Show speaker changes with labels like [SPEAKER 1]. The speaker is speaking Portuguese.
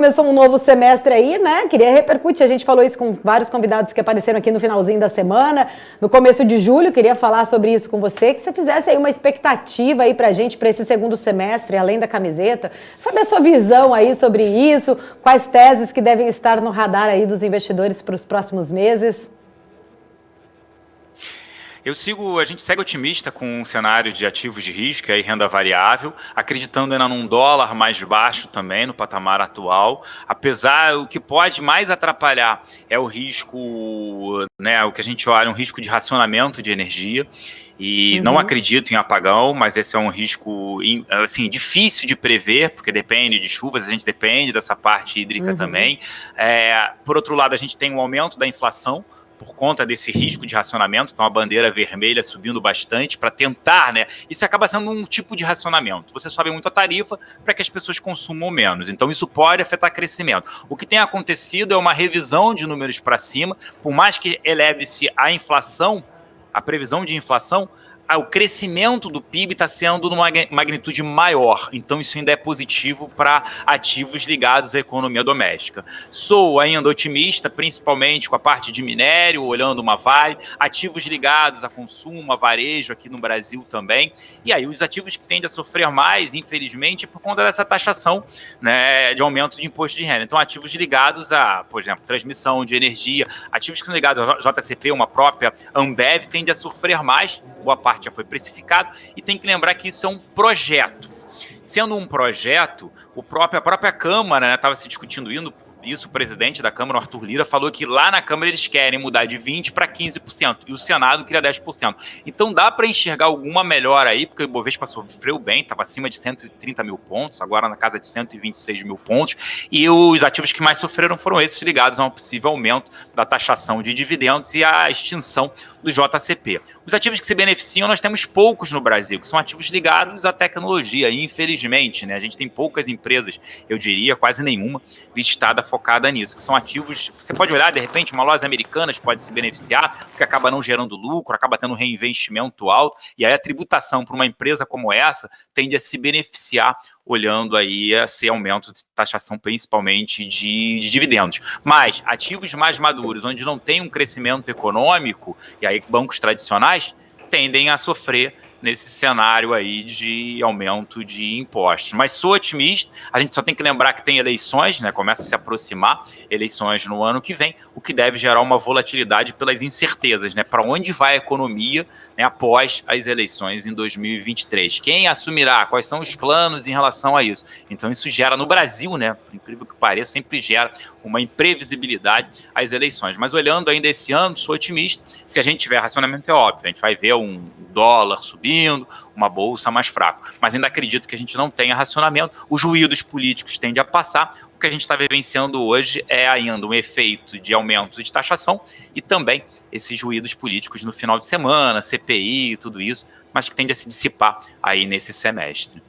[SPEAKER 1] Começou um novo semestre aí, né? Queria repercutir. A gente falou isso com vários convidados que apareceram aqui no finalzinho da semana, no começo de julho. Queria falar sobre isso com você, que você fizesse aí uma expectativa aí pra gente, para esse segundo semestre, além da camiseta. Saber a sua visão aí sobre isso, quais teses que devem estar no radar aí dos investidores para os próximos meses.
[SPEAKER 2] A gente segue otimista com um cenário de ativos de risco e renda variável, acreditando ainda num dólar mais baixo também, no patamar atual, apesar, o que pode mais atrapalhar é o risco, né, o que a gente olha, um risco de racionamento de energia, e não acredito em apagão, mas esse é um risco, assim, difícil de prever, porque depende de chuvas, a gente depende dessa parte hídrica também. Por outro lado, a gente tem um aumento da inflação, por conta desse risco de racionamento, então a bandeira vermelha subindo bastante para tentar, né? Isso acaba sendo um tipo de racionamento. Você sobe muito a tarifa para que as pessoas consumam menos. Então isso pode afetar crescimento. O que tem acontecido é uma revisão de números para cima, por mais que eleve-se a inflação, a previsão de inflação, o crescimento do PIB está sendo numa magnitude maior, então isso ainda é positivo para ativos ligados à economia doméstica. Sou ainda otimista, principalmente com a parte de minério, olhando uma Vale, ativos ligados a consumo, a varejo aqui no Brasil também, e aí os ativos que tendem a sofrer mais, infelizmente, é por conta dessa taxação, né, de aumento de imposto de renda. Então ativos ligados a, por exemplo, transmissão de energia, ativos que são ligados ao JCP, uma própria Ambev, tendem a sofrer mais, boa parte já foi precificado, e tem que lembrar que isso é um projeto. Sendo um projeto, a própria Câmara estava se discutindo isso, o presidente da Câmara, o Arthur Lira, falou que lá na Câmara eles querem mudar de 20% para 15%, e o Senado queria 10%. Então dá para enxergar alguma melhora aí, porque o Ibovespa sofreu bem, estava acima de 130 mil pontos, agora na casa de 126 mil pontos, e os ativos que mais sofreram foram esses ligados a um possível aumento da taxação de dividendos e a extinção do JCP. Os ativos que se beneficiam, nós temos poucos no Brasil, que são ativos ligados à tecnologia, e infelizmente, né, a gente tem poucas empresas, eu diria quase nenhuma, listada focada nisso, que são ativos, você pode olhar, de repente, uma loja americana pode se beneficiar, porque acaba não gerando lucro, acaba tendo um reinvestimento alto, e aí a tributação para uma empresa como essa tende a se beneficiar olhando aí esse aumento de taxação, principalmente de dividendos. Mas ativos mais maduros, onde não tem um crescimento econômico, e aí bancos tradicionais tendem a sofrer nesse cenário aí de aumento de impostos. Mas sou otimista, a gente só tem que lembrar que tem eleições, né? Começa a se aproximar, eleições no ano que vem, o que deve gerar uma volatilidade pelas incertezas, né? Para onde vai a economia, né, após as eleições em 2023? Quem assumirá? Quais são os planos em relação a isso? Então isso gera no Brasil, né? Por incrível que pareça, sempre gera uma imprevisibilidade às eleições. Mas olhando ainda esse ano, sou otimista. Se a gente tiver racionamento, é óbvio, a gente vai ver um dólar subindo, uma bolsa mais fraca. Mas ainda acredito que a gente não tenha racionamento. Os ruídos políticos tendem a passar. O que a gente está vivenciando hoje é ainda um efeito de aumento de taxação e também esses ruídos políticos no final de semana, CPI e tudo isso, mas que tende a se dissipar aí nesse semestre.